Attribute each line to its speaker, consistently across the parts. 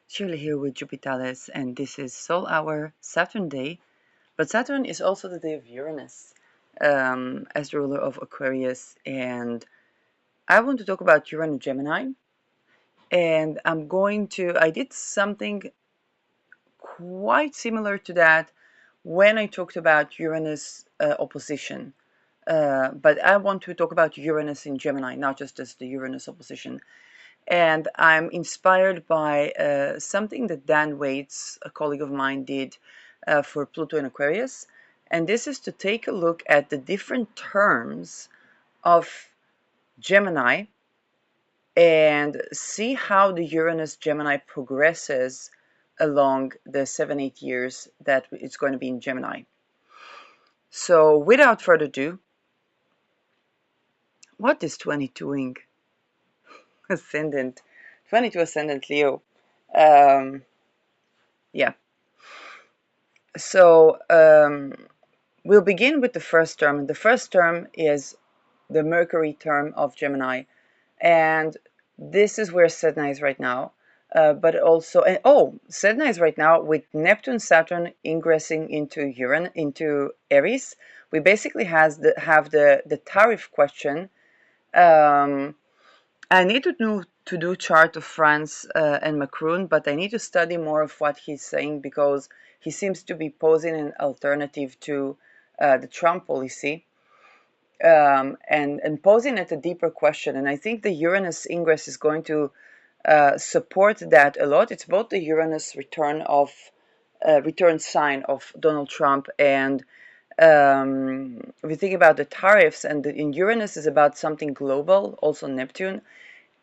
Speaker 1: Shirley here with Jupitalis, and this is Sol Hour Saturn Day. But Saturn is also the day of Uranus, as the ruler of Aquarius. And I want to talk about Uranus Gemini. And I did something quite similar to that when I talked about Uranus opposition. But I want to talk about Uranus in Gemini, not just as the Uranus opposition. And I'm inspired by something that Dan Waits, a colleague of mine, did for Pluto in Aquarius. And this is to take a look at the different terms of Gemini and see how the Uranus Gemini progresses along the 7-8 years that it's going to be in Gemini. So without further ado, what is 22ing ascendant? 22 ascendant Leo. Yeah. So we'll begin with the first term. And the first term is the Mercury term of Gemini. And this is where Sedna is right now. But also, Sedna is right now with Neptune, Saturn ingressing into Aries. We basically have the tariff question. I need to do chart of France and Macron, but I need to study more of what he's saying because he seems to be posing an alternative to the Trump policy and posing it a deeper question. And I think the Uranus ingress is going to support that a lot. It's both the Uranus return sign of Donald Trump, and if you think about the tariffs, and in Uranus is about something global, also Neptune,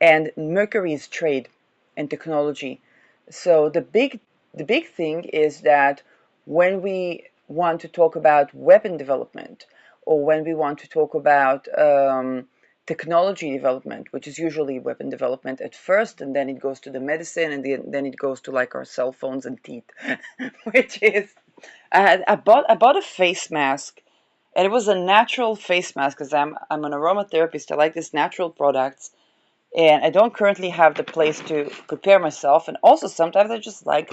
Speaker 1: and Mercury is trade and technology. So the big thing is that when we want to talk about weapon development, or when we want to talk about technology development, which is usually weapon development at first, and then it goes to the medicine, and then it goes to like our cell phones and teeth, which is I bought a face mask, and it was a natural face mask because I'm an aromatherapist. I like these natural products, and I don't currently have the place to prepare myself. And also sometimes I just like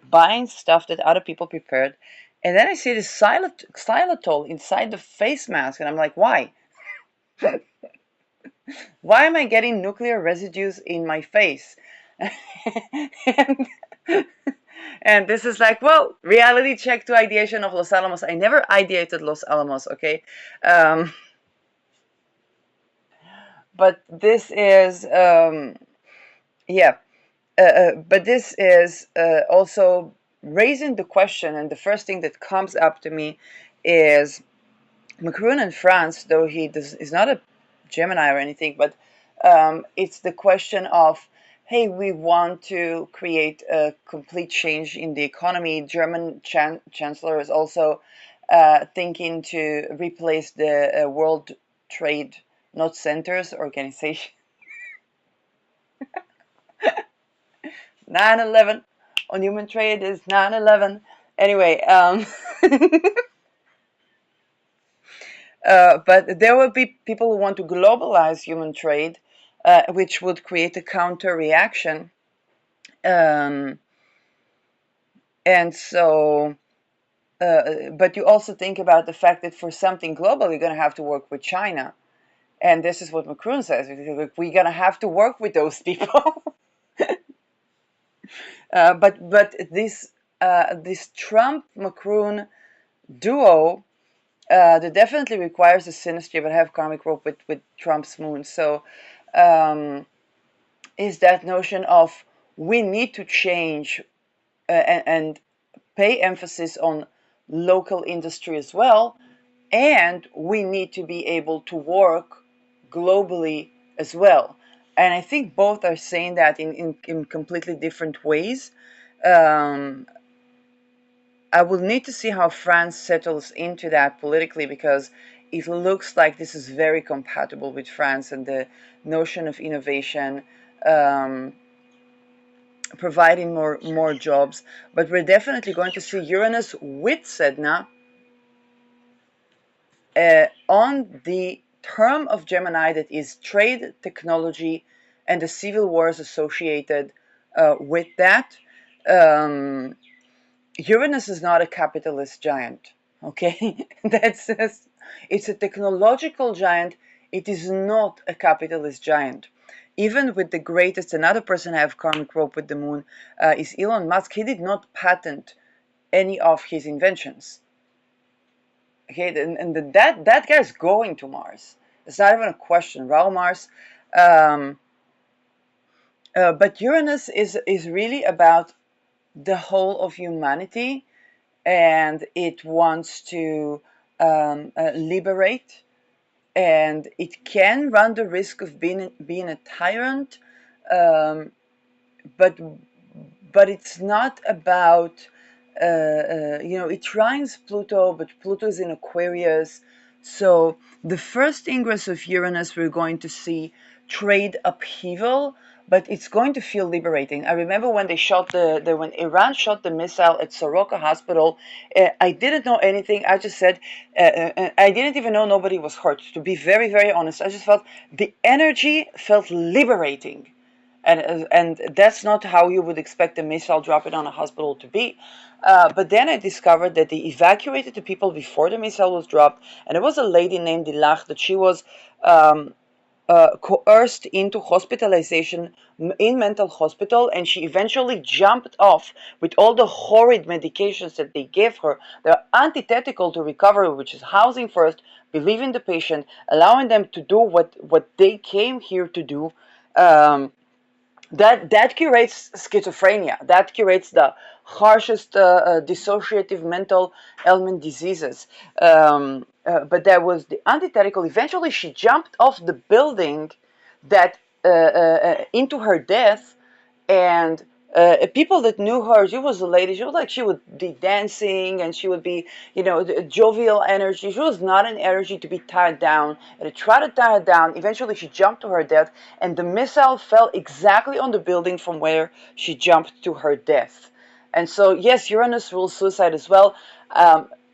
Speaker 1: buying stuff that other people prepared. And then I see this xylitol inside the face mask, and I'm like, why? Why am I getting nuclear residues in my face? and, and this is like, well, reality check to ideation of Los Alamos. I never ideated Los Alamos, okay? But this is, yeah. But this is also raising the question, and the first thing that comes up to me is Macron in France, though is not a Gemini or anything, but it's the question of, hey, we want to create a complete change in the economy. German chancellor is also thinking to replace the World Trade, not Centers organization. 9/11 on human trade is 9/11. Anyway, but there will be people who want to globalize human trade, which would create a counter reaction. And so, but you also think about the fact that for something global, you're going to have to work with China. And this is what Macron says. We're going to have to work with those people. But this Trump-Macron duo that definitely requires a synastry, but I have karmic rope with Trump's moon. So is that notion of we need to change and pay emphasis on local industry as well, and we need to be able to work globally as well. And I think both are saying that in completely different ways. I will need to see how France settles into that politically, because it looks like this is very compatible with France and the notion of innovation, providing more jobs. But we're definitely going to see Uranus with Sedna on the term of Gemini that is trade, technology, and the civil wars associated with that. Um, Uranus is not a capitalist giant, okay? It's a technological giant. It is not a capitalist giant. Even with the greatest, another person I have karmic rope with the moon is Elon Musk. He did not patent any of his inventions. Okay, and that guy's going to Mars. It's not even a question. Raul Mars. Um, but Uranus is really about the whole of humanity, and it wants to liberate, and it can run the risk of being a tyrant, um, but it's not about it trines Pluto, but Pluto is in Aquarius. So the first ingress of Uranus, we're going to see trade upheaval, but it's going to feel liberating. I remember when they shot when Iran shot the missile at Soroka Hospital. I didn't know anything. I just said I didn't even know nobody was hurt. To be very, very honest, I just felt the energy felt liberating. And that's not how you would expect a missile dropping on a hospital to be. But then I discovered that they evacuated the people before the missile was dropped, and there was a lady named Dilach that she was um, coerced into hospitalization in mental hospital, and she eventually jumped off with all the horrid medications that they gave her. They're antithetical to recovery, which is housing first, believing the patient, allowing them to do what they came here to do. That curates schizophrenia. That curates the harshest dissociative mental ailment diseases. But that was the antithetical. Eventually, she jumped off the building that into her death, and people that knew her, she was a lady. She was like, she would be dancing, and she would be, jovial energy. She was not an energy to be tied down. And it tried to tie her down. Eventually, she jumped to her death, and the missile fell exactly on the building from where she jumped to her death. And so, yes, Uranus rules suicide as well.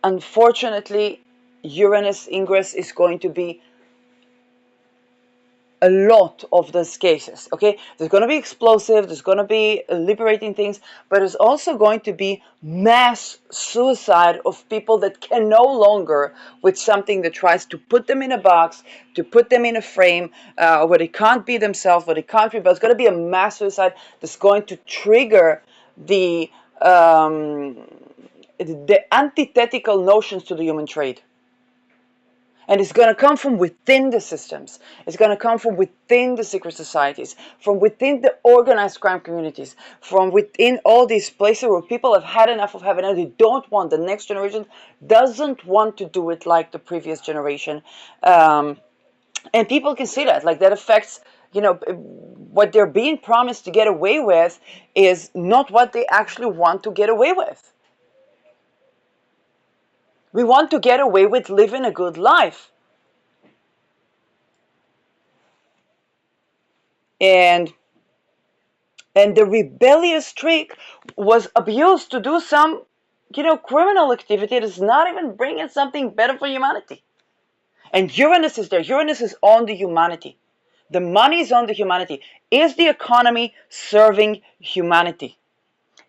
Speaker 1: Unfortunately, Uranus ingress is going to be a lot of those cases. Okay, there's going to be explosive, there's going to be liberating things, but there's also going to be mass suicide of people that can no longer with something that tries to put them in a box, to put them in a frame, where they can't be themselves, where they can't be. But it's going to be a mass suicide that's going to trigger um, the antithetical notions to the human trade. And it's going to come from within the systems. It's going to come from within the secret societies, from within the organized crime communities, from within all these places where people have had enough of having it. They don't want, the next generation doesn't want to do it like the previous generation. And people can see that. Like, that affects, what they're being promised to get away with is not what they actually want to get away with. We want to get away with living a good life. And the rebellious streak was abused to do some, criminal activity that's not even bringing something better for humanity. And Uranus is there. Uranus is on the humanity. The money is on the humanity. Is the economy serving humanity?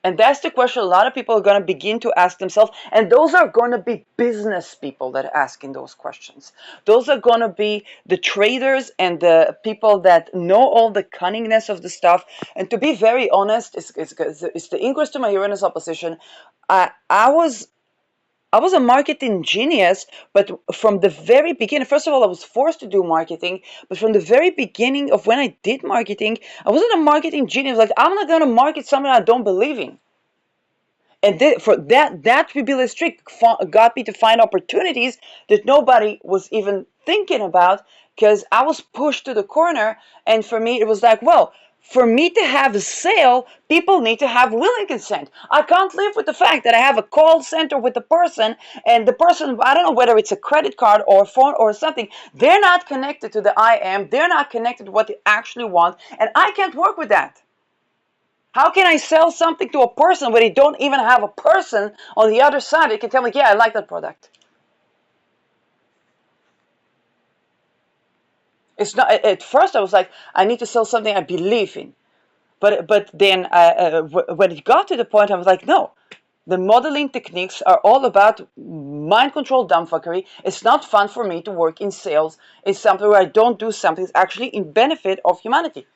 Speaker 1: And that's the question a lot of people are going to begin to ask themselves. And those are going to be business people that are asking those questions. Those are going to be the traders and the people that know all the cunningness of the stuff. And to be very honest, it's the ingress to my Uranus opposition. I was a marketing genius, but from the very beginning, first of all, I was forced to do marketing, but from the very beginning of when I did marketing, I wasn't a marketing genius. Like, I'm not going to market something I don't believe in. And for that rebellious streak got me to find opportunities that nobody was even thinking about, because I was pushed to the corner. And for me, it was like, well, for me to have a sale, people need to have willing consent. I can't live with the fact that I have a call center with the person, and the person, I don't know whether it's a credit card or a phone or something, they're not connected to the I am, they're not connected to what they actually want, and I can't work with that. How can I sell something to a person where they don't even have a person on the other side that can tell me, yeah, I like that product? It's not. At first, I was like, I need to sell something I believe in. But then when it got to the point, I was like, no. The modeling techniques are all about mind control dumbfuckery. It's not fun for me to work in sales. It's something where I don't do something that's actually in benefit of humanity.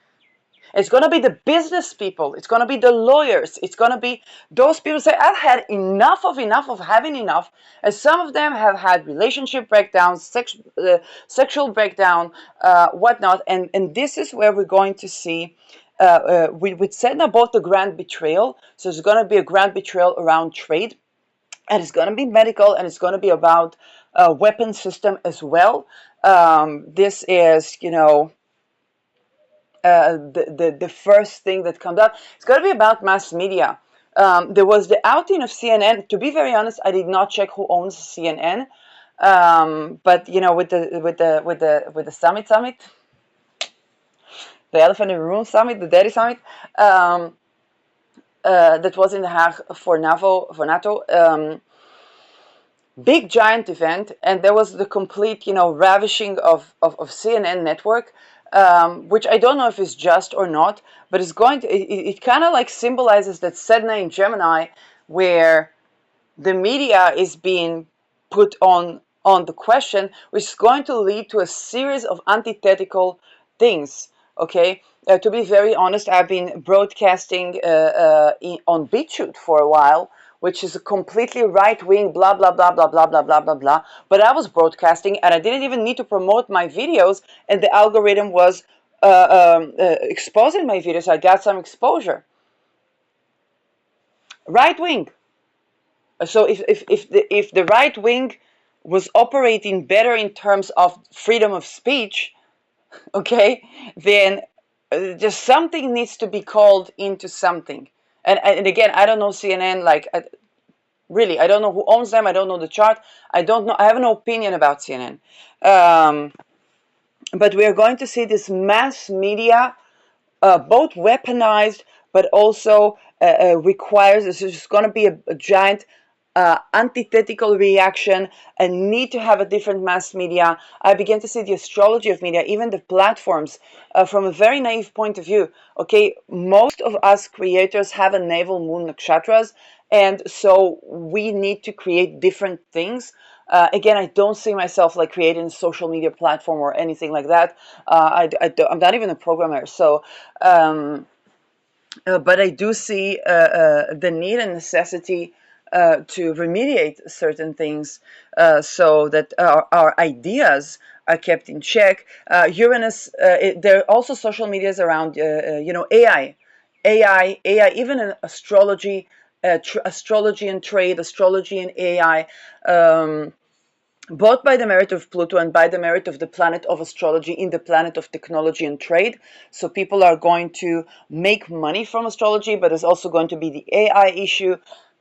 Speaker 1: It's going to be the business people. It's going to be the lawyers. It's going to be those people say, I've had enough of having enough. And some of them have had relationship breakdowns, sexual breakdown, whatnot. And this is where we're going to see, we said now both the grand betrayal. So there's going to be a grand betrayal around trade. And it's going to be medical, and it's going to be about weapon system as well. This is, the first thing that comes up. It's going to be about mass media. There was the outing of CNN. To be very honest, I did not check who owns CNN. But with the summit, the elephant in the room summit, the daddy summit, that was in The Hague for NATO. Big giant event, and there was the complete ravishing of CNN network, which I don't know if it's just or not, but it's going to it kind of like symbolizes that Sedna in Gemini, where the media is being put on the question, which is going to lead to a series of antithetical things. Okay, to be very honest, I've been broadcasting on BitChute for a while, which is a completely right-wing blah blah blah blah blah blah blah blah blah. But I was broadcasting, and I didn't even need to promote my videos, and the algorithm was exposing my videos. So I got some exposure. Right-wing. So if the right wing was operating better in terms of freedom of speech, okay, then just something needs to be called into something. And again, I don't know CNN, like really, I don't know who owns them. I don't know the chart. I don't know. I have no opinion about CNN. But we are going to see this mass media, both weaponized, but also requires, this is going to be a giant antithetical reaction, a need to have a different mass media. I began to see the astrology of media, even the platforms, from a very naive point of view. Okay, most of us creators have a navel moon nakshatras, and so we need to create different things. Again, I don't see myself like creating a social media platform or anything like that. I'm not even a programmer, so but I do see the need and necessity to remediate certain things so that our ideas are kept in check. Uranus, there are also social medias around, AI, even in astrology, astrology and trade, astrology and AI. Both by the merit of Pluto and by the merit of the planet of astrology in the planet of technology and trade. So people are going to make money from astrology, but there's also going to be the AI issue.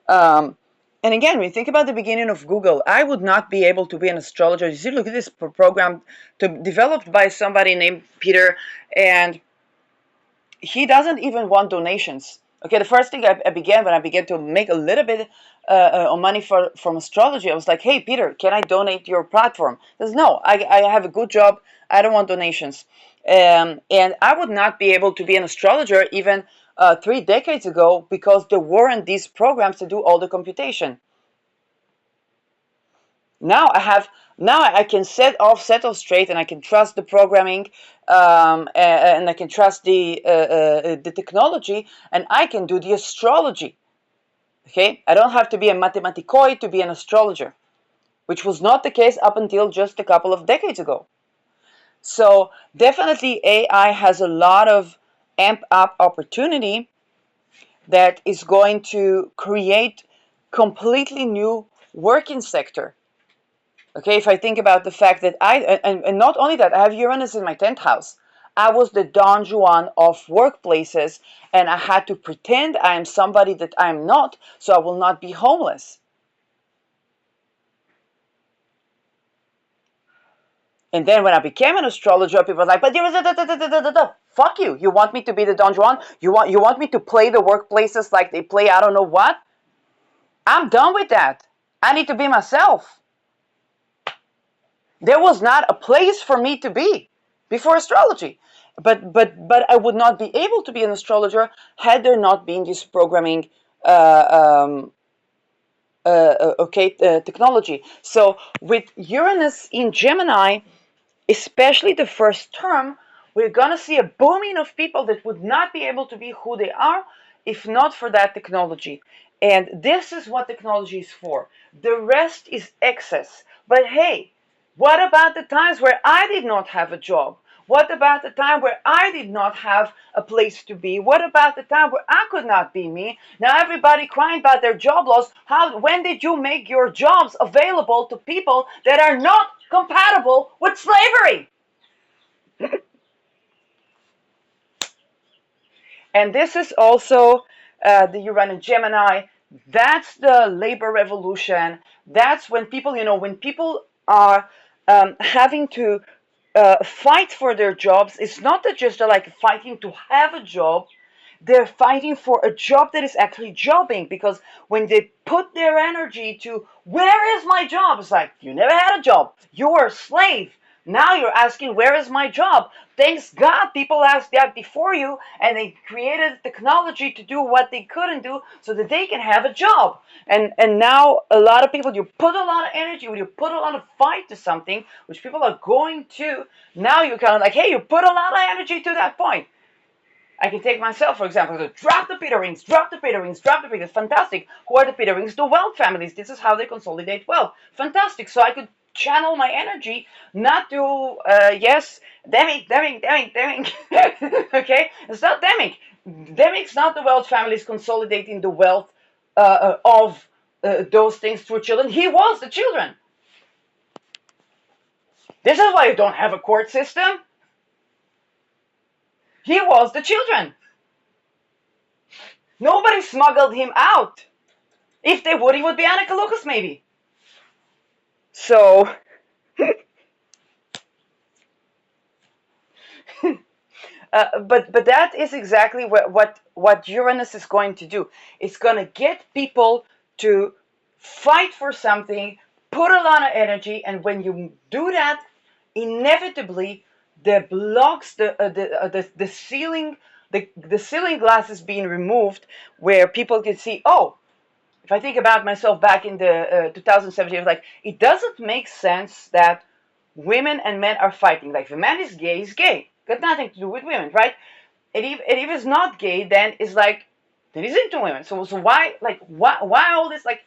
Speaker 1: And again, when you think about the beginning of Google, I would not be able to be an astrologer. You see, look at this program developed by somebody named Peter, and he doesn't even want donations. Okay, the first thing when I began to make a little bit of money from astrology, I was like, hey, Peter, can I donate your platform? He says, no, I have a good job. I don't want donations. And I would not be able to be an astrologer even 3 decades ago because there weren't these programs to do all the computation. Now I can set off straight, and I can trust the programming, and I can trust the technology, and I can do the astrology. Okay, I don't have to be a mathematicoi to be an astrologer, which was not the case up until just a couple of decades ago. So definitely AI has a lot of amp up opportunity that is going to create completely new working sector. Okay, if I think about the fact that and not only that, I have Uranus in my 10th house. I was the Don Juan of workplaces, and I had to pretend I am somebody that I am not, so I will not be homeless. And then when I became an astrologer, people were like, but fuck you. You want me to be the Don Juan? You want me to play the workplaces like they play I don't know what? I'm done with that. I need to be myself. There was not a place for me to be. before astrology. But I would not be able to be an astrologer had there not been this programming technology. So with Uranus in Gemini, especially the first term, we're going to see a booming of people that would not be able to be who they are if not for that technology. And this is what technology is for. The rest is excess. But hey, what about the times where I did not have a job? What about the time where I did not have a place to be? What about the time where I could not be me? Now everybody crying about their job loss. When did you make your jobs available to people that are not compatible with slavery? And this is also the Uranus Gemini. That's the labor revolution. That's when people, when people are having to fight for their jobs. It's not that just like fighting to have a job. They're fighting for a job that is actually jobbing, because when they put their energy to where is my job, it's like you never had a job, you're a slave. Now you're asking where is my job. Thanks God people asked that before you, and they created technology to do what they couldn't do so that they can have a job. And now a lot of people, you put a lot of energy, you put a lot of fight to something which people are going to, now you're kind of like, hey, you put a lot of energy to that point. I can take myself, for example. So drop the Peter rings, drop the Peter rings, drop the Peter. Fantastic. Who are the Peter rings? The wealth families. This is how they consolidate wealth. Fantastic. So I could channel my energy not to, yes, Deming. Okay? It's not Deming. Deming's not the wealth families consolidating the wealth of those things through children. He was the children. This is why you don't have a court system. He was the children. Nobody smuggled him out. If they would, he would be Annika Lucas, maybe. So, but that is exactly what Uranus is going to do. It's going to get people to fight for something, put a lot of energy, and when you do that, inevitably the blocks, the ceiling, the ceiling glass is being removed, where people can see, oh, if I think about myself back in the 2017, it was like, it doesn't make sense that women and men are fighting. Like, if a man is gay, he's gay. Got nothing to do with women, right? And if it's not gay, then it's like, then he's into women. So why all this, like,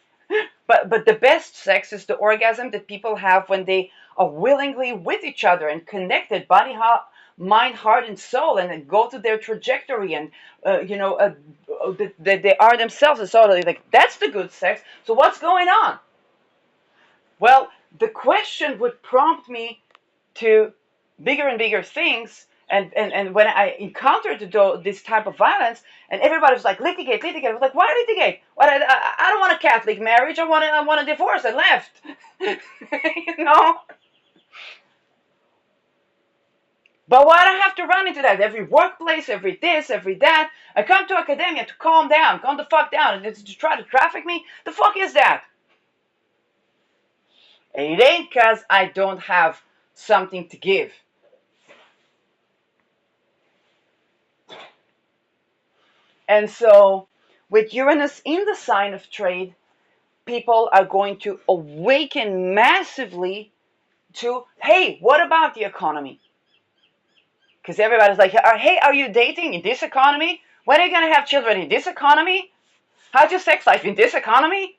Speaker 1: but the best sex is the orgasm that people have when they are willingly with each other and connected, mind, heart, and soul, and then go to their trajectory, and that they are themselves. And so like, that's the good sex. So what's going on? Well, the question would prompt me to bigger and bigger things. And when I encountered this type of violence, and everybody was like, litigate. I was like, why litigate? Well, I don't want a Catholic marriage. I want a divorce. I left. you know. But why do I have to run into that? Every workplace, every this, every that. I come to academia to calm down, calm the fuck down, and to try to traffic me? The fuck is that? And it ain't because I don't have something to give. And so, with Uranus in the sign of trade, people are going to awaken massively to, hey, what about the economy? Because everybody's like, hey, are you dating in this economy? When are you going to have children in this economy? How's your sex life in this economy?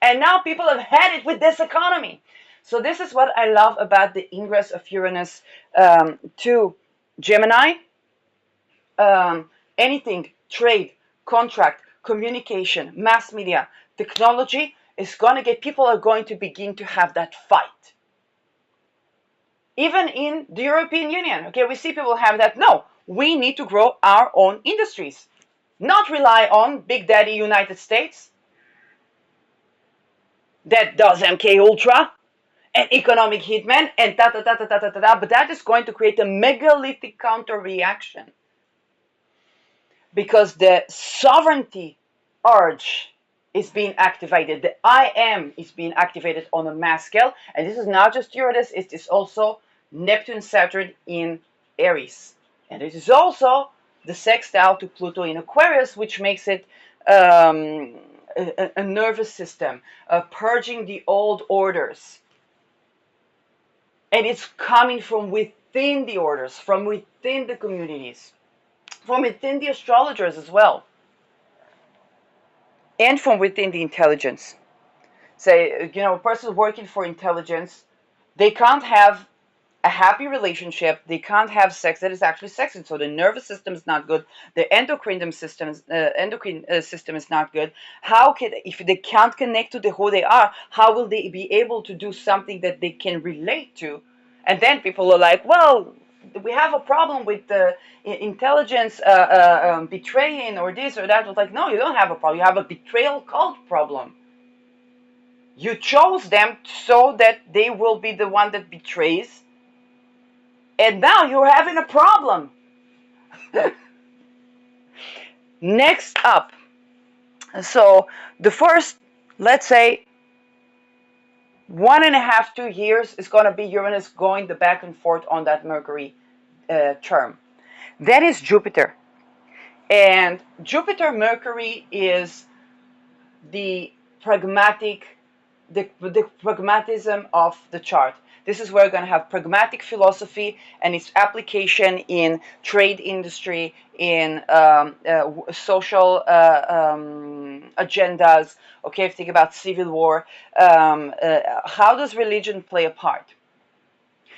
Speaker 1: And now people have had it with this economy. So this is what I love about the ingress of Uranus to Gemini. Anything, trade, contract, communication, mass media, technology is going to get, people are going to begin to have that fight. Even in the European Union, okay, we see people have that. No, we need to grow our own industries, not rely on Big Daddy United States that does MK Ultra and economic hitman and but that is going to create a megalithic counter reaction, because the sovereignty urge is being activated. The I am is being activated on a mass scale. And this is not just Uranus, it is also Neptune, Saturn in Aries. And it is also the sextile to Pluto in Aquarius, which makes it a nervous system, purging the old orders. And it's coming from within the orders, from within the communities, from within the astrologers as well, and from within the intelligence. Say, a person working for intelligence, they can't have a happy relationship, they can't have sex that is actually sexy. So the nervous system is not good, the endocrine system is not good. How can, if they can't connect to who they are, how will they be able to do something that they can relate to? And then people are like, well, we have a problem with the intelligence betraying or this or that. It's like, no, you don't have a problem, you have a betrayal cult problem. You chose them so that they will be the one that betrays, and now you're having a problem. Next up, so the first, let's say, 1.5, 2 years is going to be Uranus going the back and forth on that Mercury term. Then is Jupiter. And Jupiter Mercury is the pragmatism of the chart. This is where we're going to have pragmatic philosophy and its application in trade industry, in social agendas. Okay, if you think about civil war, how does religion play a part?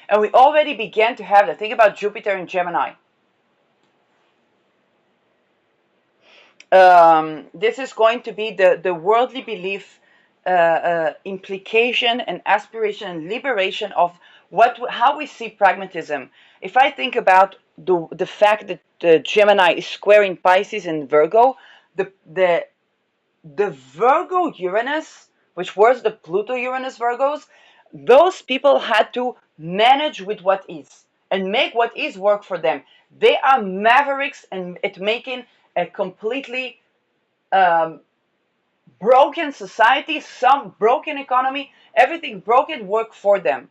Speaker 1: And we already began to have that. Think about Jupiter and Gemini. This is going to be the worldly belief implication and aspiration and liberation of how we see pragmatism. If I think about the fact that Gemini is squaring Pisces and Virgo, the Virgo Uranus, which was the Pluto Uranus Virgos, those people had to manage with what is and make what is work for them. They are mavericks and at making a completely broken society, some broken economy, everything broken work for them.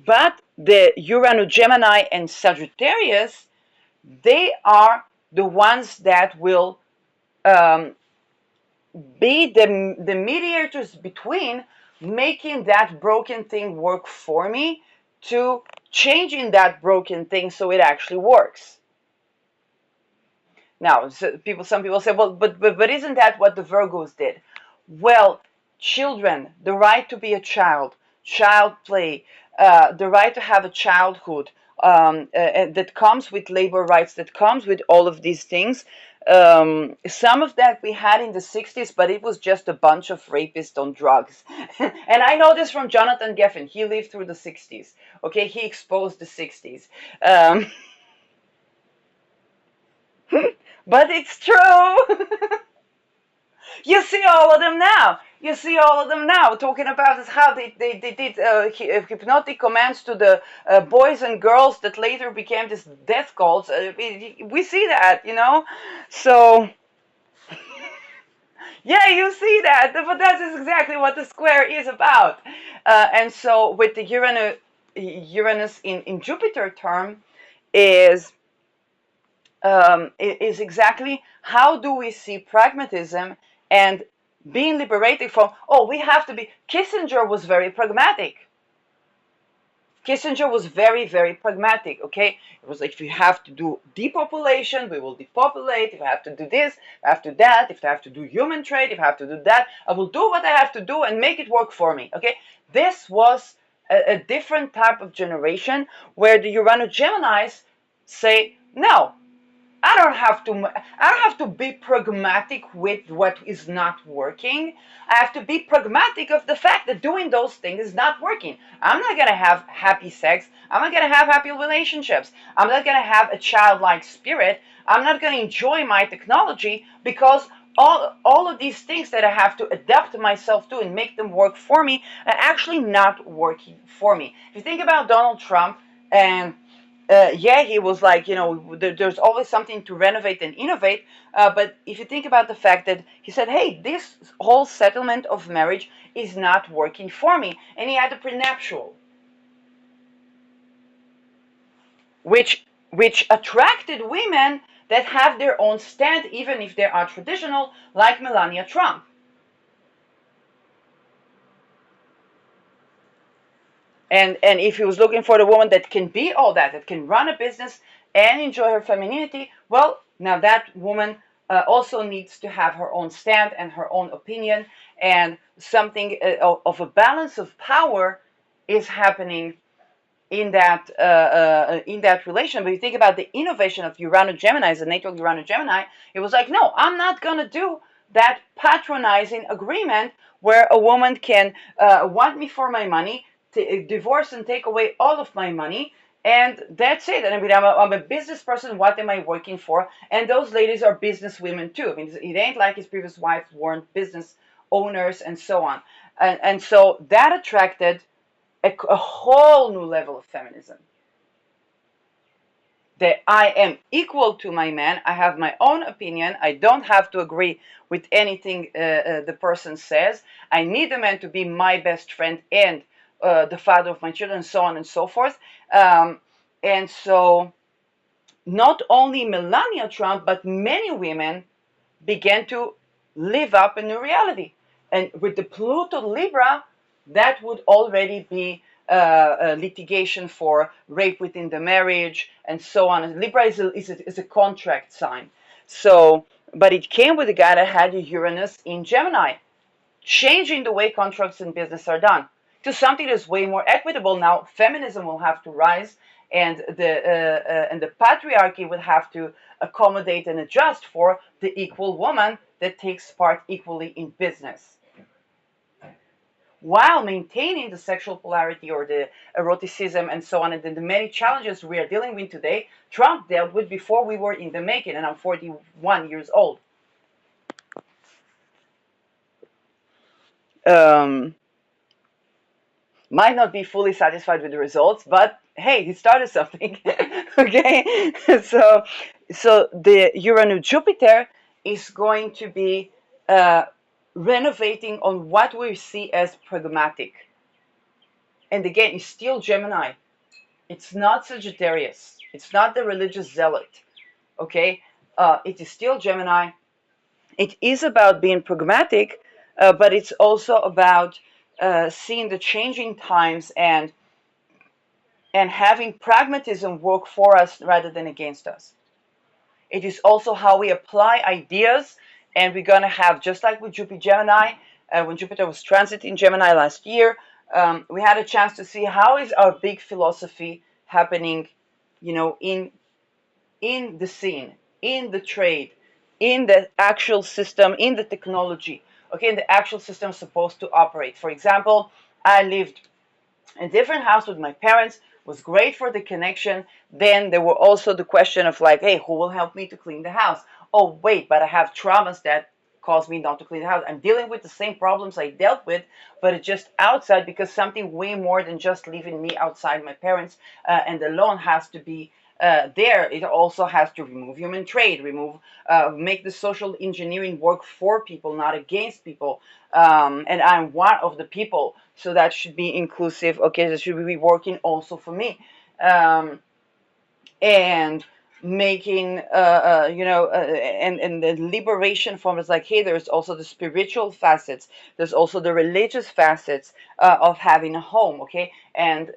Speaker 1: But the Uranus, Gemini, and Sagittarius, they are the ones that will be the mediators between making that broken thing work for me to changing that broken thing so it actually works. Now, some people say, well, but isn't that what the Virgos did? Well, children, the right to be a child play, the right to have a childhood, that comes with labor rights, that comes with all of these things. Some of that we had in the 60s, but it was just a bunch of rapists on drugs. And I know this from Jonathan Geffen. He lived through the 60s. Okay, he exposed the 60s. But it's true. You see all of them now. You see all of them now talking about how they did hypnotic commands to the boys and girls that later became this death cults. We see that, So, yeah, you see that. But that is exactly what the square is about. And so with the Uranus in Jupiter term is exactly how do we see pragmatism and being liberated from, we have to be. Kissinger was very pragmatic. Kissinger was very, very pragmatic, okay? It was like, if you have to do depopulation, we will depopulate. If I have to do this, I have to do that. If I have to do human trade, if I have to do that, I will do what I have to do and make it work for me, okay? This was a different type of generation where the Uranus Geminis say, no, I don't have to be pragmatic with what is not working. I have to be pragmatic of the fact that doing those things is not working. I'm not going to have happy sex. I'm not going to have happy relationships. I'm not going to have a childlike spirit. I'm not going to enjoy my technology because all of these things that I have to adapt myself to and make them work for me are actually not working for me. If you think about Donald Trump and yeah, he was like, there's always something to renovate and innovate. But if you think about the fact that he said, hey, this whole settlement of marriage is not working for me, and he had a prenuptial, which attracted women that have their own stand, even if they are traditional, like Melania Trump. And if he was looking for the woman that can be all that, that can run a business and enjoy her femininity, well, now that woman also needs to have her own stand and her own opinion, and something of a balance of power is happening in that relation. But you think about the innovation of Uranus Gemini, as a natal Uranus Gemini, it was like, no, I'm not gonna do that patronizing agreement where a woman can want me for my money, divorce and take away all of my money, and that's it. And I mean, I'm a business person. What am I working for? And those ladies are business women too. I mean, it ain't like his previous wives weren't business owners and so on. And so that attracted a whole new level of feminism. That I am equal to my man. I have my own opinion. I don't have to agree with anything the person says. I need the man to be my best friend and the father of my children, so on and so forth. And so, not only Melania Trump, but many women began to live up a new reality. And with the Pluto Libra, that would already be litigation for rape within the marriage and so on. And Libra is a contract sign. So, but it came with a guy that had Uranus in Gemini, changing the way contracts in business are done to something that's way more equitable. Now, feminism will have to rise, and the patriarchy would have to accommodate and adjust for the equal woman that takes part equally in business, while maintaining the sexual polarity or the eroticism and so on, and then the many challenges we are dealing with today. Trump dealt with before we were in the making, and I'm 41 years old. Um, might not be fully satisfied with the results, but hey, he started something. Okay, so the Uranus Jupiter is going to be uh, renovating on what we see as pragmatic, and again, it's still Gemini. It's not Sagittarius. It's not the religious zealot. Okay, it is still Gemini. It is about being pragmatic, but it's also about seeing the changing times and having pragmatism work for us rather than against us. It is also how we apply ideas, and we're going to have, just like with Jupiter Gemini, when Jupiter was transiting Gemini last year, we had a chance to see how is our big philosophy happening, in the scene, in the trade, in the actual system, in the technology. Okay, and the actual system is supposed to operate. For example, I lived a different house with my parents, was great for the connection. Then there were also the question of like, hey, who will help me to clean the house? Oh wait, but I have traumas that cause me not to clean the house. I'm dealing with the same problems I dealt with, but it's just outside, because something way more than just leaving me outside my parents and alone has to be there. It also has to remove human trade, make the social engineering work for people, not against people. And I'm one of the people, so that should be inclusive. Okay, that should be working also for me. And making and the liberation from, it's like, hey, there's also the spiritual facets, there's also the religious facets of having a home. Okay, and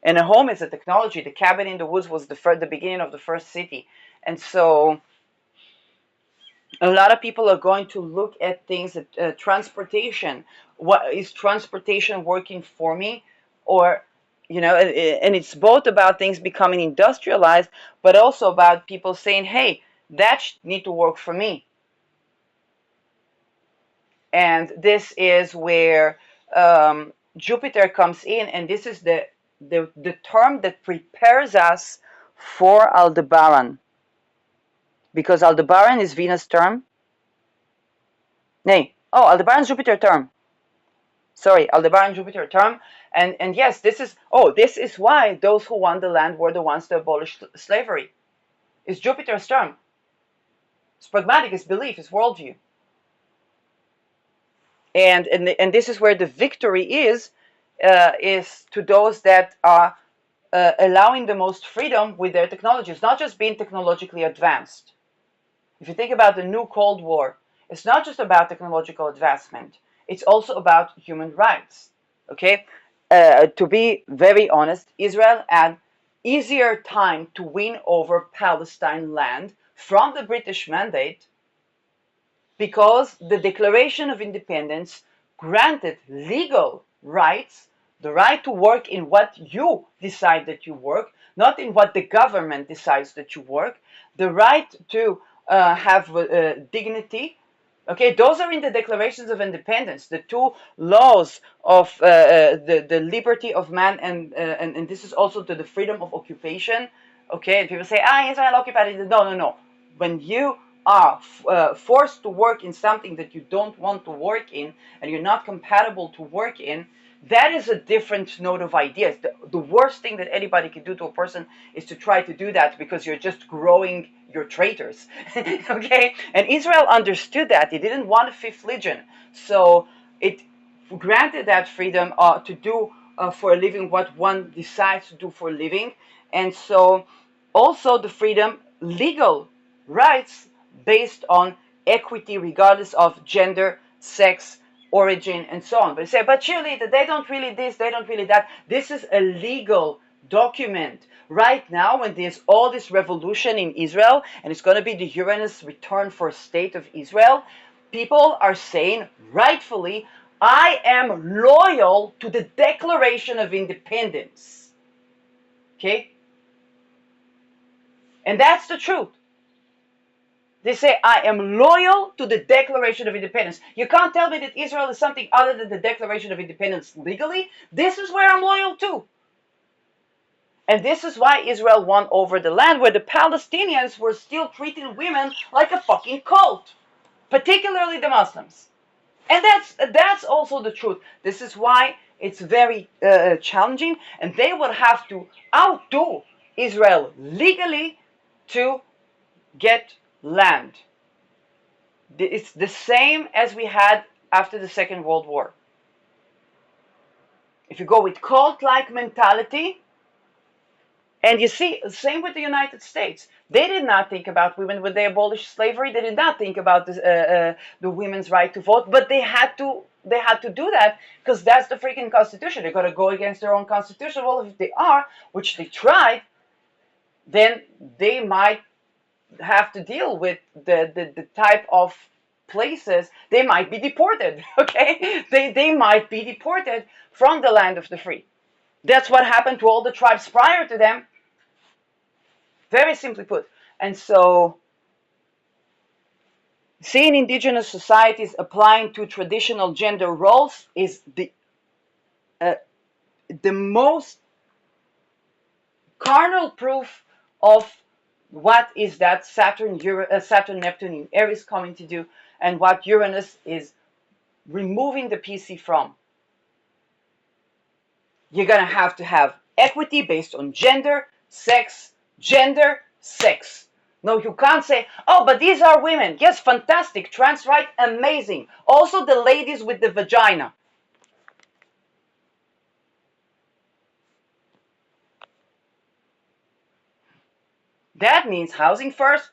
Speaker 1: a home is a technology. The cabin in the woods was the beginning of the first city. And so a lot of people are going to look at things that transportation. What is transportation working for me? Or, and it's both about things becoming industrialized, but also about people saying, hey, that need to work for me. And this is where Jupiter comes in, and this is the term that prepares us for Aldebaran, because Aldebaran is Venus term. Nay, oh, Aldebaran is Jupiter term. Sorry, Aldebaran Jupiter term. And yes, this is why those who won the land were the ones to abolish slavery. It's Jupiter's term. It's pragmatic, it's belief, it's worldview. And this is where the victory is to those that are allowing the most freedom with their technologies, not just being technologically advanced. If you think about the new Cold War, it's not just about technological advancement, it's also about human rights. Okay? To be very honest, Israel had easier time to win over Palestine land from the British Mandate because the Declaration of Independence granted legal rights, the right to work in what you decide that you work, not in what the government decides that you work, the right to have dignity. Okay, those are in the Declarations of Independence, the two laws of the liberty of man, and this is also to the freedom of occupation. Okay, and people say, Israel occupied it. No, no, no. When you are forced to work in something that you don't want to work in and you're not compatible to work in, that is a different note of ideas. The worst thing that anybody can do to a person is to try to do that because you're just growing your traitors. Okay? And Israel understood that. It didn't want a fifth legion. So it granted that freedom to do for a living what one decides to do for a living. And so also the freedom, legal rights based on equity regardless of gender, sex, origin, and so on. But you say, but surely they don't really this, they don't really that. This is a legal document. Right now, when there's all this revolution in Israel, and it's going to be the Uranus return for state of Israel, people are saying, rightfully, I am loyal to the Declaration of Independence. Okay? And that's the truth. They say, I am loyal to the Declaration of Independence. You can't tell me that Israel is something other than the Declaration of Independence legally. This is where I'm loyal to. And this is why Israel won over the land, where the Palestinians were still treating women like a fucking cult, particularly the Muslims. And that's also the truth. This is why it's very challenging, and they will have to outdo Israel legally to get land. It's the same as we had after the Second World War. If you go with cult-like mentality, and you see, same with the United States. They did not think about women when they abolished slavery. They did not think about the women's right to vote, but they had to do that because that's the freaking Constitution. They're going to go against their own Constitution. Well, if they are, which they tried, then they might have to deal with the type of places. They might be deported. Okay, they might be deported from the land of the free. That's what happened to all the tribes prior to them. Very simply put. And so seeing indigenous societies applying to traditional gender roles is the most carnal proof of what is that Saturn, Neptune in Aries coming to do, and what Uranus is removing the PC from. You're going to have equity based on gender, sex. No, you can't say, oh, but these are women. Yes, fantastic. Trans right, amazing. Also the ladies with the vagina. That means housing first.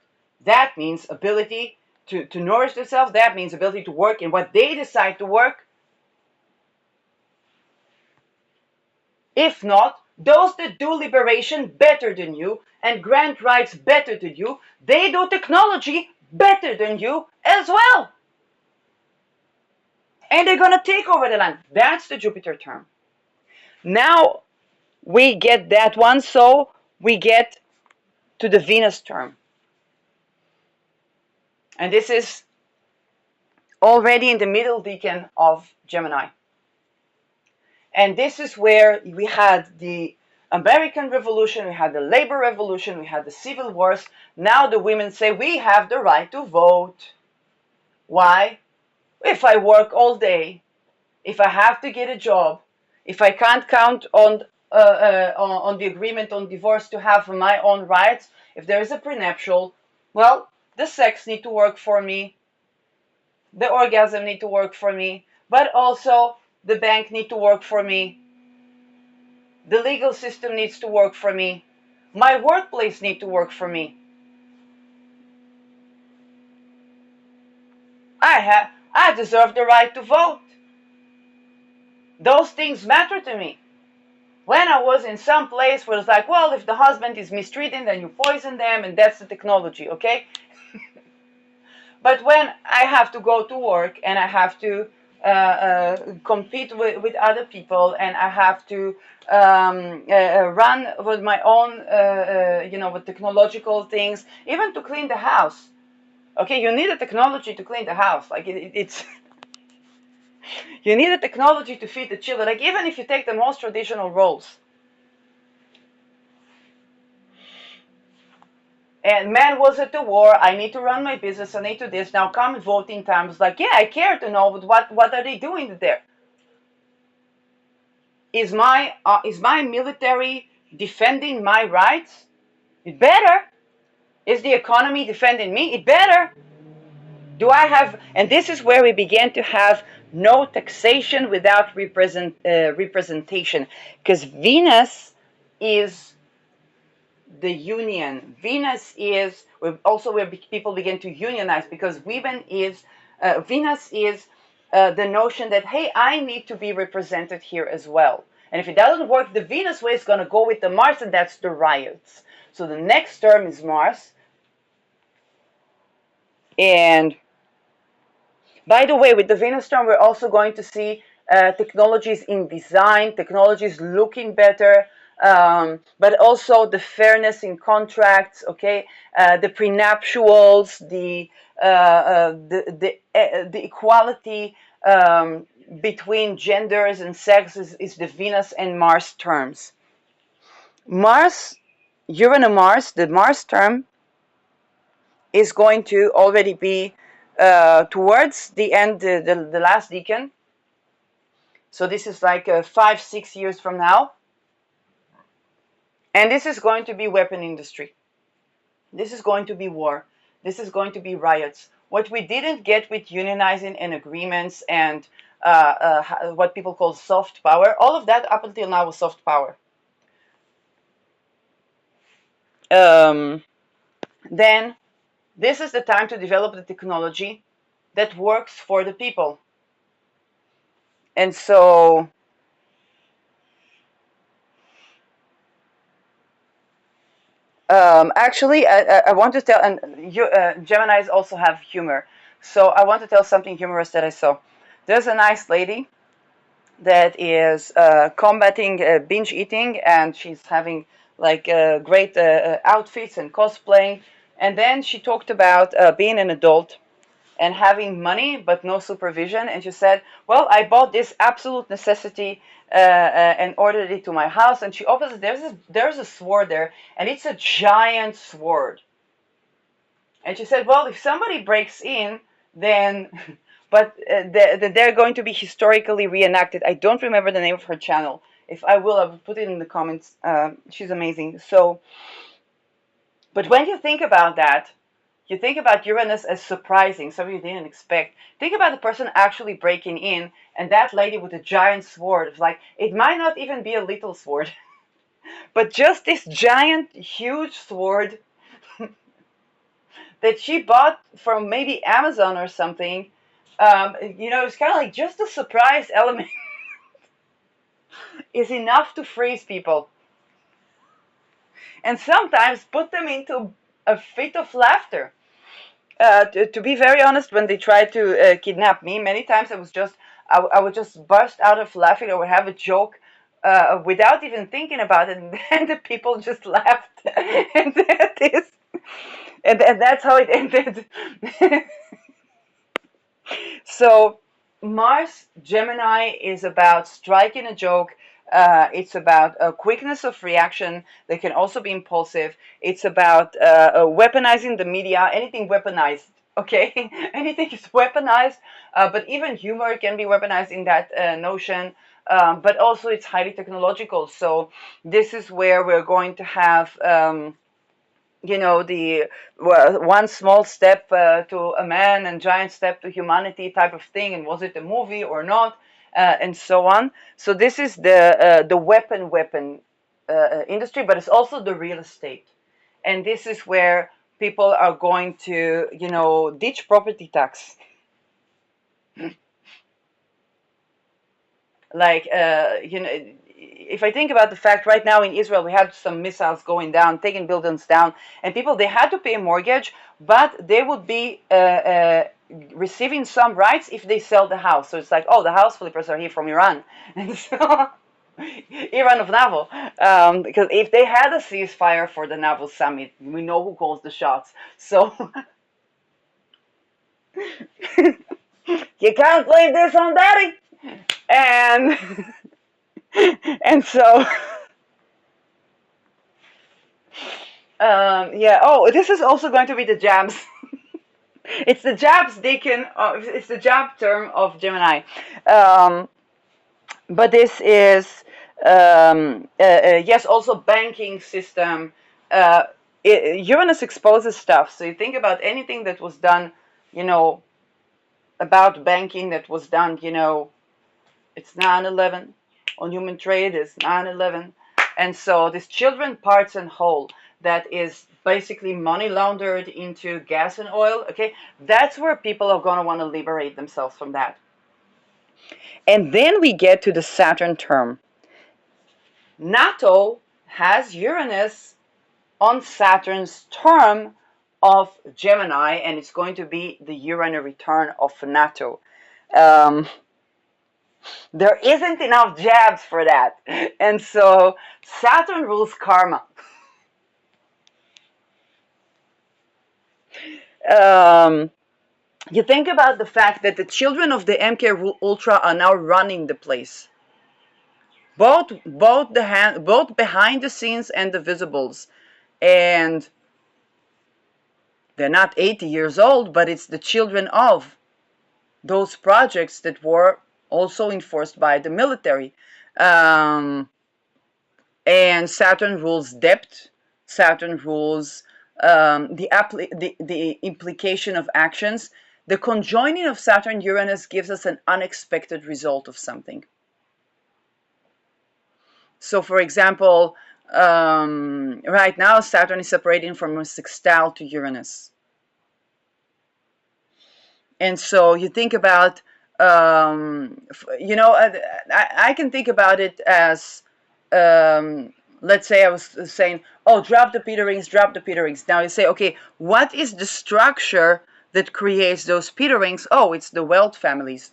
Speaker 1: That means ability to nourish themselves. That means ability to work in what they decide to work. If not, those that do liberation better than you and grant rights better than you, they do technology better than you as well. And they're going to take over the land. That's the Jupiter term. Now we get that one, so we get to the Venus term. And this is already in the middle decan of Gemini. And this is where we had the American Revolution, we had the Labor Revolution, we had the Civil Wars. Now the women say, we have the right to vote. Why? If I work all day, if I have to get a job, if I can't count on the agreement on divorce to have my own rights, if there is a prenuptial, well, the sex need to work for me, the orgasm need to work for me, but also the bank need to work for me, the legal system needs to work for me, my workplace need to work for me. I deserve the right to vote. Those things matter to me. When I was in some place where it's like, well, if the husband is mistreating, then you poison them, and that's the technology, okay? But when I have to go to work and I have to compete with other people, and I have to run with my own, with technological things, even to clean the house. Okay, you need a technology to clean the house. Like it's, you need a technology to feed the children. Like even if you take the most traditional roles. And man was at the war. I need to run my business. I need to this. Now come voting time. It's like, yeah, I care to know what are they doing there. Is my military defending my rights? It better. Is the economy defending me? It better. Do I have? And this is where we began to have no taxation without representation, because Venus is the union. Venus is also where people begin to unionize, because Venus is the notion that, hey, I need to be represented here as well. And if it doesn't work the Venus way, it's going to go with the Mars, and that's the riots. So the next term is Mars. And by the way, with the Venus term, we're also going to see technologies in design, technologies looking better, but also the fairness in contracts, okay, the prenuptials, the equality between genders and sexes is the Venus and Mars terms. Mars, Uranus, the Mars term is going to already be towards the end, the last decan. So this is like 5-6 years from now. And this is going to be weapon industry. This is going to be war. This is going to be riots. What we didn't get with unionizing and agreements and what people call soft power, all of that up until now was soft power. Then this is the time to develop the technology that works for the people. And so actually, I want to tell, and Geminis also have humor. So I want to tell something humorous that I saw. There's a nice lady that is combating binge eating, and she's having like great outfits and cosplaying. And then she talked about being an adult and having money but no supervision. And she said, well, I bought this absolute necessity and ordered it to my house. And she opens it, there's a sword there, and it's a giant sword. And she said, well, if somebody breaks in, then, but they're going to be historically reenacted. I don't remember the name of her channel. If I will put it in the comments. She's amazing. So, but when you think about that, you think about Uranus as surprising, something you didn't expect. Think about the person actually breaking in, and that lady with a giant sword. It's like, it might not even be a little sword, but just this giant, huge sword that she bought from maybe Amazon or something. It's kind of like just the surprise element is enough to freeze people. And sometimes put them into a fit of laughter. To be very honest, when they tried to kidnap me, many times I would just burst out of laughing. I would have a joke without even thinking about it, and then the people just laughed, and that's how it ended. So Mars Gemini is about striking a joke. It's about a quickness of reaction. They can also be impulsive. It's about weaponizing the media, anything weaponized. Okay, anything is weaponized, but even humor can be weaponized in that notion. But also, it's highly technological. So this is where we're going to have, the one small step to a man and giant step to humanity type of thing. And was it a movie or not? And so on. So this is the weapon industry, but it's also the real estate. And this is where people are going to, ditch property tax. Like, if I think about the fact right now in Israel, we have some missiles going down, taking buildings down, and people, they had to pay a mortgage, but they would be receiving some rights if they sell the house. So it's like, oh, the house flippers are here from Iran. And so, Iran of naval. Because if they had a ceasefire for the naval summit, we know who calls the shots. So you can't blame this on daddy. And and so yeah. Oh, this is also going to be the jabs. It's the jabs they can. It's the jab term of Gemini. Um, but this is yes, also banking system. Uranus exposes stuff. So you think about anything that was done, you know, about banking that was done, it's 9/11. On human trade is 9/11. And so this children parts and whole that is basically money laundered into gas and oil, okay, that's where people are going to want to liberate themselves from that. And then we get to the Saturn term. NATO has Uranus on Saturn's term of Gemini, and it's going to be the Uranus return of NATO. Um, there isn't enough jabs for that. And so Saturn rules karma. Um, you think about the fact that the children of the MK Ultra are now running the place. Both behind the scenes and the visibles. And they're not 80 years old, but it's the children of those projects that were also enforced by the military. Um, and Saturn rules depth. Saturn rules the implication of actions. The conjoining of Saturn Uranus gives us an unexpected result of something. So, for example, right now Saturn is separating from a sextile to Uranus. And so you think about, I can think about it as, let's say I was saying, oh, drop the Peter rings, drop the Peter rings. Now you say, okay, what is the structure that creates those Peter rings? Oh, it's the wealth families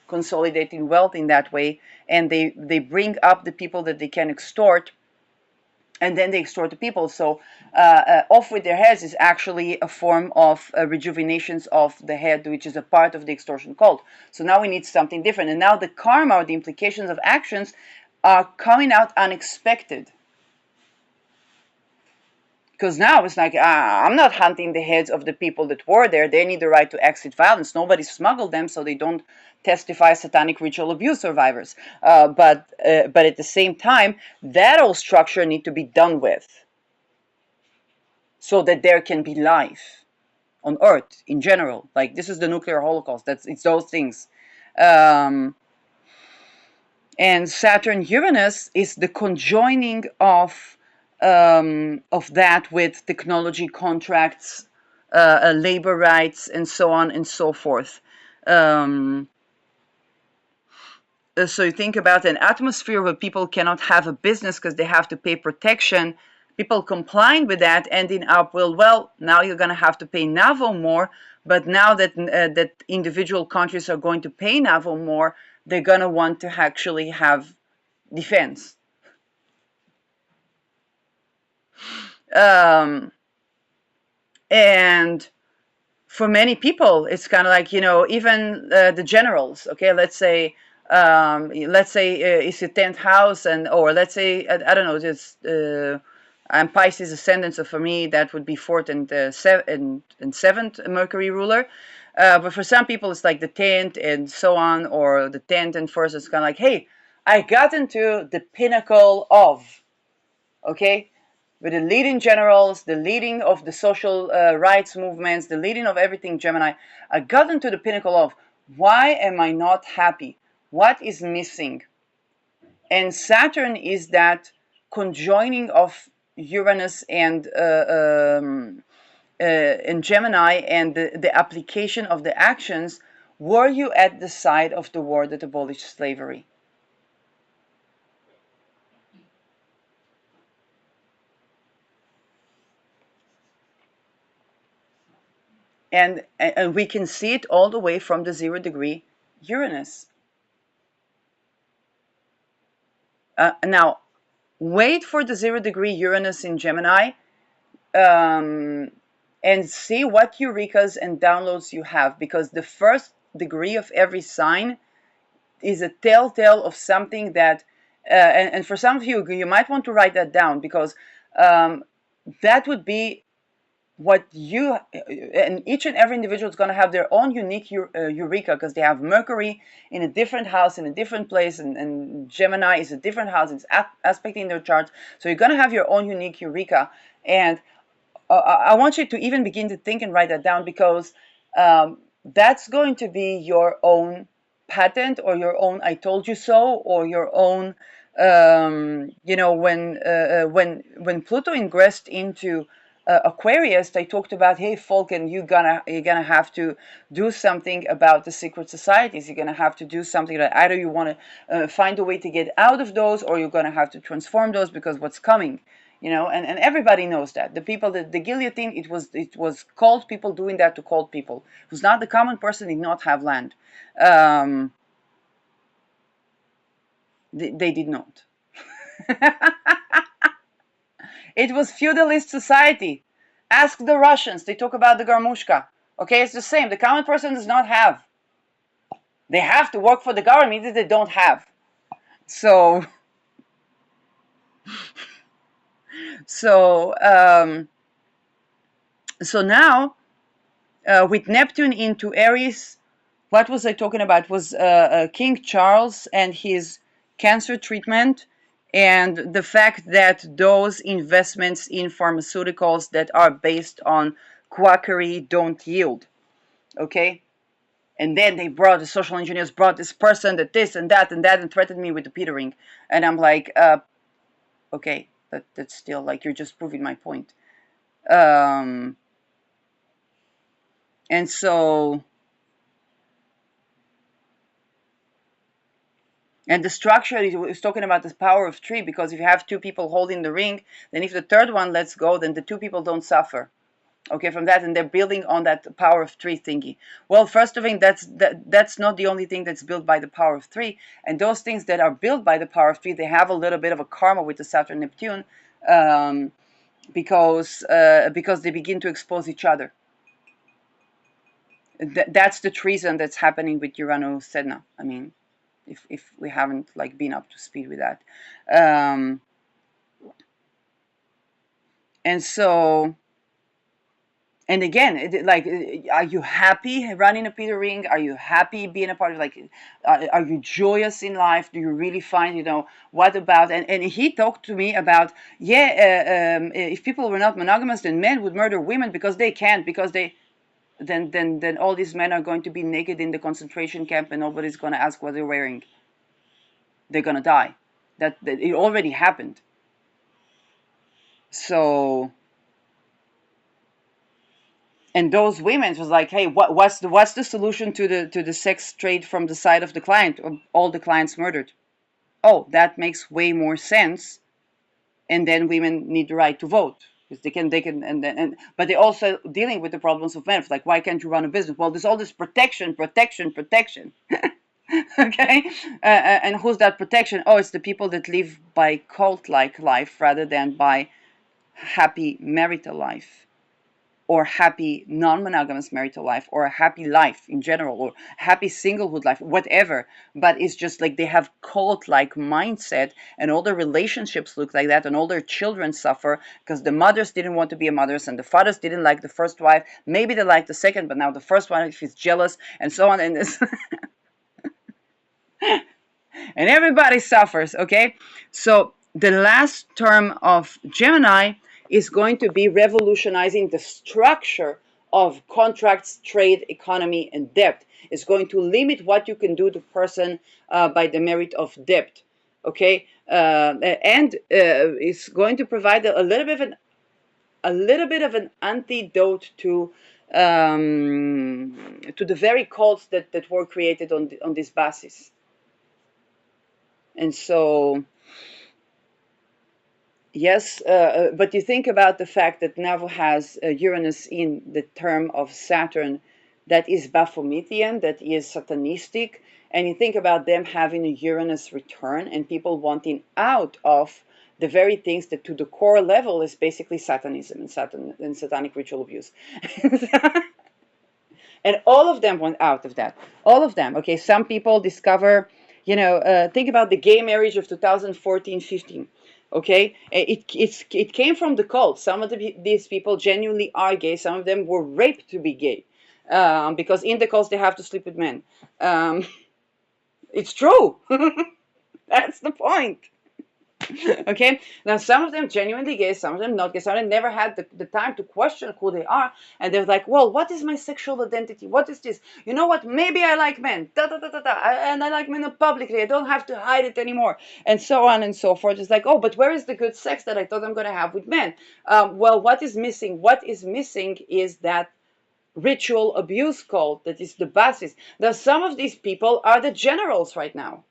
Speaker 1: consolidating wealth in that way. And they bring up the people that they can extort, and then they extort the people. So off with their heads is actually a form of rejuvenations of the head, which is a part of the extortion cult. So now we need something different. And now the karma, or the implications of actions, are coming out unexpected. Because now it's like, I'm not hunting the heads of the people that were there. They need the right to exit violence. Nobody smuggled them, so they don't testify satanic ritual abuse survivors. But at the same time, that whole structure need to be done with, so that there can be life on Earth in general. Like, this is the nuclear holocaust. It's those things. And Saturn Uranus is the conjoining of that with technology, contracts, labor rights, and so on and so forth. So you think about an atmosphere where people cannot have a business because they have to pay protection. People complying with that, ending up, well, now you're going to have to pay NAVO more. But now that individual countries are going to pay NAVO more, they're going to want to actually have defense. And for many people, it's kind of like, even the generals. Okay, let's say it's your 10th house, or let's say, I don't know, just I'm Pisces ascendant, so for me that would be fourth and seventh Mercury ruler. But for some people, it's like the 10th and so on, or the 10th and first. It's kind of like, hey, I got into the pinnacle of, okay, with the leading generals, the leading of the social rights movements, the leading of everything Gemini. I got into the pinnacle of, why am I not happy? What is missing? And Saturn is that conjoining of Uranus and Gemini, and the application of the actions. Were you at the side of the war that abolished slavery? And we can see it all the way from the 0 degree Uranus. Now, wait for the 0 degree Uranus in Gemini, and see what eurekas and downloads you have, because the first degree of every sign is a telltale of something that, and for some of you, you might want to write that down, because that would be what you, and each and every individual is going to have their own unique eureka, because they have Mercury in a different house, in a different place, and Gemini is a different house, it's aspecting their charts. So you're going to have your own unique eureka. And I want you to even begin to think and write that down, because that's going to be your own patent, or your own "I told you so," or your own, when Pluto ingressed into Aquarius, they talked about, hey, Falcon, you're gonna have to do something about the secret societies. You're gonna have to do something that either you want to find a way to get out of those, or you're gonna have to transform those, because what's coming. And everybody knows that the people, the guillotine, it was cold people doing that to cold people, who's not the common person, did not have land. They did not. It was feudalist society. Ask the Russians. They talk about the garmushka. Okay, it's the same. The common person does not have. They have to work for the government that they don't have. So, so, so now, with Neptune into Aries, what was I talking about? Was King Charles and his cancer treatment, and the fact that those investments in pharmaceuticals that are based on quackery don't yield. Okay? And then the social engineers brought this person, that this and that and that, and threatened me with the petering. And I'm like, okay, that's still like, you're just proving my point. And so, and the structure is talking about the power of three, because if you have two people holding the ring, then if the third one lets go, then the two people don't suffer. Okay, from that, and they're building on that power of three thingy. Well, first of all, that's not the only thing that's built by the power of three. And those things that are built by the power of three, they have a little bit of a karma with the Saturn Neptune, because they begin to expose each other. That's the treason that's happening with Uranus Sedna. I mean, if we haven't like been up to speed with that, and so. And again, are you happy running a Peter ring? Are you happy being a part of, like, are you joyous in life? Do you really find, what about, and he talked to me about, if people were not monogamous, then men would murder women because they can't, because then all these men are going to be naked in the concentration camp and nobody's going to ask what they're wearing. They're going to die. That it already happened. So, and those women was like, hey, what's the solution to the sex trade from the side of the client? All the clients murdered. Oh, that makes way more sense. And then women need the right to vote, because they can, but they're also dealing with the problems of men. Like, why can't you run a business? Well, there's all this protection. Okay, and who's that protection? Oh, it's the people that live by cult-like life rather than by happy marital life. or happy non-monogamous marital life, or a happy life in general, or happy singlehood life, whatever. But it's just like they have cult-like mindset, and all their relationships look like that, and all their children suffer because the mothers didn't want to be a mothers, and the fathers didn't like the first wife. Maybe they liked the second, but now the first wife is jealous, and so on. And this and everybody suffers, okay? So the last term of Gemini is going to be revolutionizing the structure of contracts, trade, economy, and debt. It's going to limit what you can do to person by the merit of debt, okay? And it's going to provide a little bit of an antidote to the very cults that were created on this basis. And so, yes, but you think about the fact that Navo has Uranus in the term of Saturn that is Baphometian, that is satanistic, and you think about them having a Uranus return and people wanting out of the very things that to the core level is basically Satanism and satanic ritual abuse. And all of them went out of that. All of them. Okay, some people discover, think about the gay marriage of 2014-15. Okay, it came from the cult. Some of these people genuinely are gay. Some of them were raped to be gay, because in the cults they have to sleep with men. It's true. That's the point. Okay, now some of them genuinely gay, some of them not gay, some of them never had the time to question who they are, and they're like, well, what is my sexual identity? What is this? You know what, maybe I like men, and I like men publicly, I don't have to hide it anymore, and so on and so forth. It's like, oh, but where is the good sex that I thought I'm going to have with men? Well, what is missing? What is missing is that ritual abuse cult that is the basis. Now some of these people are the generals right now.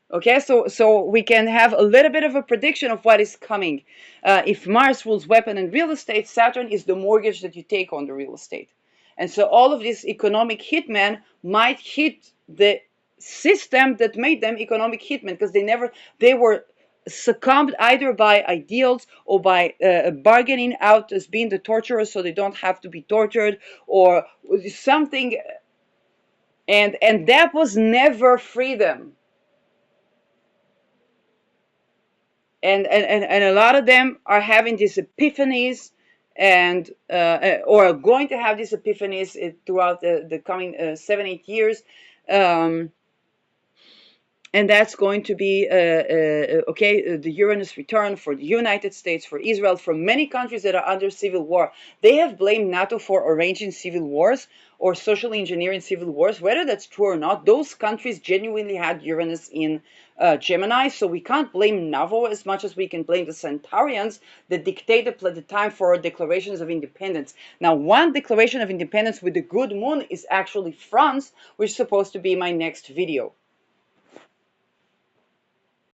Speaker 1: Okay, so we can have a little bit of a prediction of what is coming. If Mars rules weapon and real estate, Saturn is the mortgage that you take on the real estate. And so all of these economic hitmen might hit the system that made them economic hitmen, because they were succumbed either by ideals or by bargaining out as being the torturers so they don't have to be tortured, or something. And that was never freedom. And a lot of them are having these epiphanies, and or are going to have these epiphanies throughout the coming 7-8 years, and that's going to be the Uranus return for the United States, for Israel, for many countries that are under civil war. They have blamed NATO for arranging civil wars or socially engineering civil wars. Whether that's true or not, those countries genuinely had Uranus in Gemini, so we can't blame NAVO as much as we can blame the Centaurians that dictated the time for declarations of independence. Now, one declaration of independence with a good moon is actually France, which is supposed to be my next video.